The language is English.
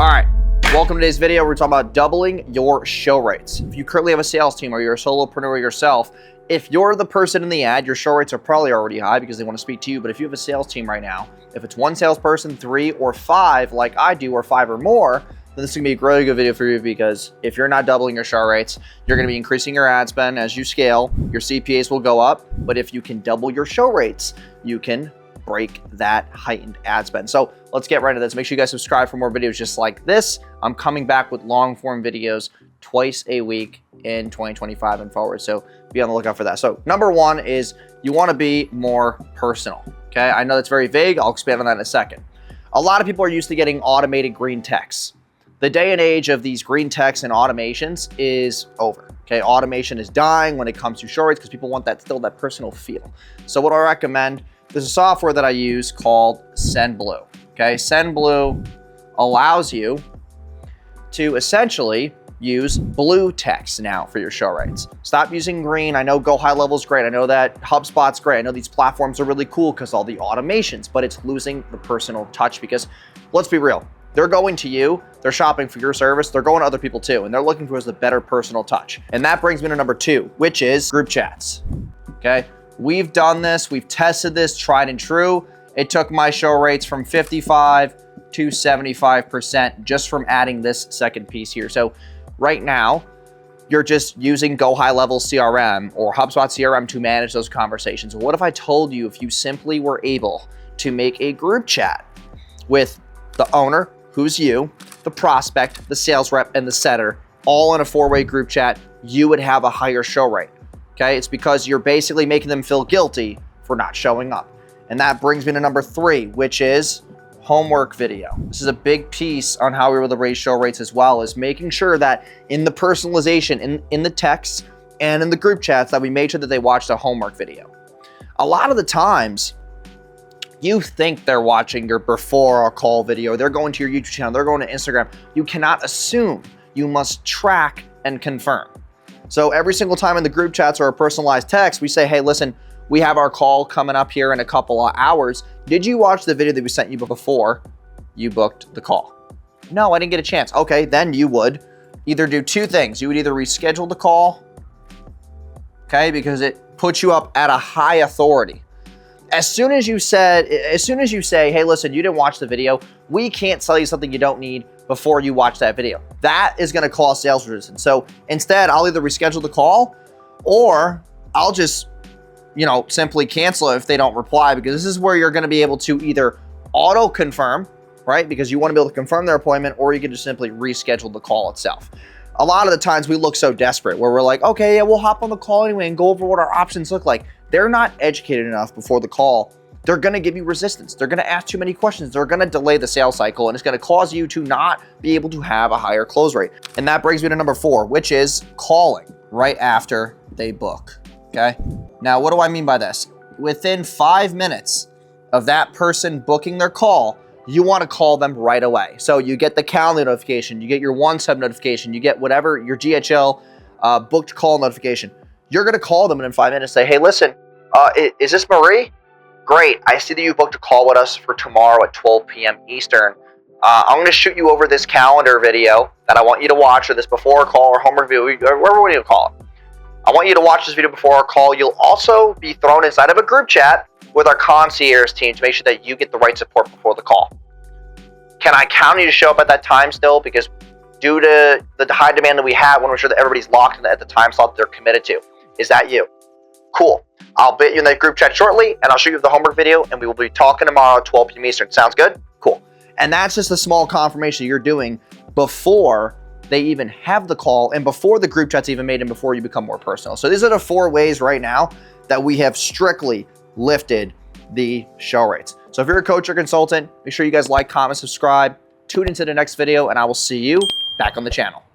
All right, welcome to today's video. We're talking about doubling your show rates. If you currently have a sales team or you're a solopreneur yourself, if you're the person in the ad, your show rates are probably already high because they want to speak to you. But if you have a sales team right now, if it's one salesperson, 3 or 5 like I do, or 5 or more, then this is going to be a really good video for you, because if you're not doubling your show rates, you're going to be increasing your ad spend as you scale. Your CPAs will go up, but if you can double your show rates, you can break that heightened ad spend. So let's get right into this. Make sure you guys subscribe for more videos just like this. I'm coming back with long form videos twice a week in 2025 and forward. So be on the lookout for that. So number one is you want to be more personal. Okay. I know that's very vague. I'll expand on that in a second. A lot of people are used to getting automated green texts. The day and age of these green texts and automations is over. Okay. Automation is dying when it comes to show rates because people want that personal feel. So what I recommend, there's a software that I use called SendBlue. Okay, SendBlue allows you to essentially use blue text now for your show rates. Stop using green. I know Go High Level is great. I know that HubSpot's great. I know these platforms are really cool because all the automations, but it's losing the personal touch because let's be real. They're going to you, they're shopping for your service, they're going to other people too, and they're looking for the better personal touch. And that brings me to number 2, which is group chats. Okay. We've done this, we've tested this, tried and true. It took my show rates from 55 to 75% just from adding this second piece here. So right now, you're just using Go High Level CRM or HubSpot CRM to manage those conversations. What if I told you if you simply were able to make a group chat with the owner, who's you, the prospect, the sales rep, and the setter, all in a 4-way group chat, you would have a higher show rate. Okay, it's because you're basically making them feel guilty for not showing up. And that brings me to number 3, which is homework video. This is a big piece on how we're able to raise show rates as well, is making sure that in the personalization, in the texts and in the group chats, that we made sure that they watched a homework video. A lot of the times, you think they're watching your before a call video, they're going to your YouTube channel, they're going to Instagram. You cannot assume. You must track and confirm. So every single time in the group chats or a personalized text, we say, hey, listen, we have our call coming up here in a couple of hours. Did you watch the video that we sent you before you booked the call? No, I didn't get a chance. Okay, then you would either do 2 things. You would either reschedule the call, okay, because it puts you up at a high authority. As soon as you say, hey, listen, you didn't watch the video, we can't sell you something you don't need before you watch that video. That is going to cause sales resistance. So instead, I'll either reschedule the call or I'll just, simply cancel it if they don't reply, because this is where you're going to be able to either auto confirm, right? Because you want to be able to confirm their appointment, or you can just simply reschedule the call itself. A lot of the times we look so desperate where we're like, okay, yeah, we'll hop on the call anyway and go over what our options look like. They're not educated enough before the call. They're going to give you resistance. They're going to ask too many questions. They're going to delay the sales cycle, and it's going to cause you to not be able to have a higher close rate. And that brings me to number 4, which is calling right after they book. Okay. Now, what do I mean by this? Within 5 minutes of that person booking their call, you want to call them right away. So you get the calendar notification, you get your OneSub notification, you get whatever, your GHL booked call notification. You're going to call them in 5 minutes and say, hey, listen, is this Marie? Great. I see that you booked a call with us for tomorrow at 12 p.m. Eastern. I'm going to shoot you over this calendar video that I want you to watch, or this before call or homework video, or whatever you call it. I want you to watch this video before our call. You'll also be thrown inside of a group chat with our concierge team to make sure that you get the right support before the call. Can I count on you to show up at that time still? Because due to the high demand that we have, I want to make sure that everybody's locked in at the time slot that they're committed to. Is that you? Cool. I'll bet you in that group chat shortly, and I'll show you the homework video, and we will be talking tomorrow at 12 p.m. Eastern. Sounds good? Cool. And that's just a small confirmation you're doing before they even have the call and before the group chat's even made and before you become more personal. So these are the 4 ways right now that we have strictly lifted the show rates. So if you're a coach or consultant, make sure you guys like, comment, subscribe, tune into the next video, and I will see you back on the channel.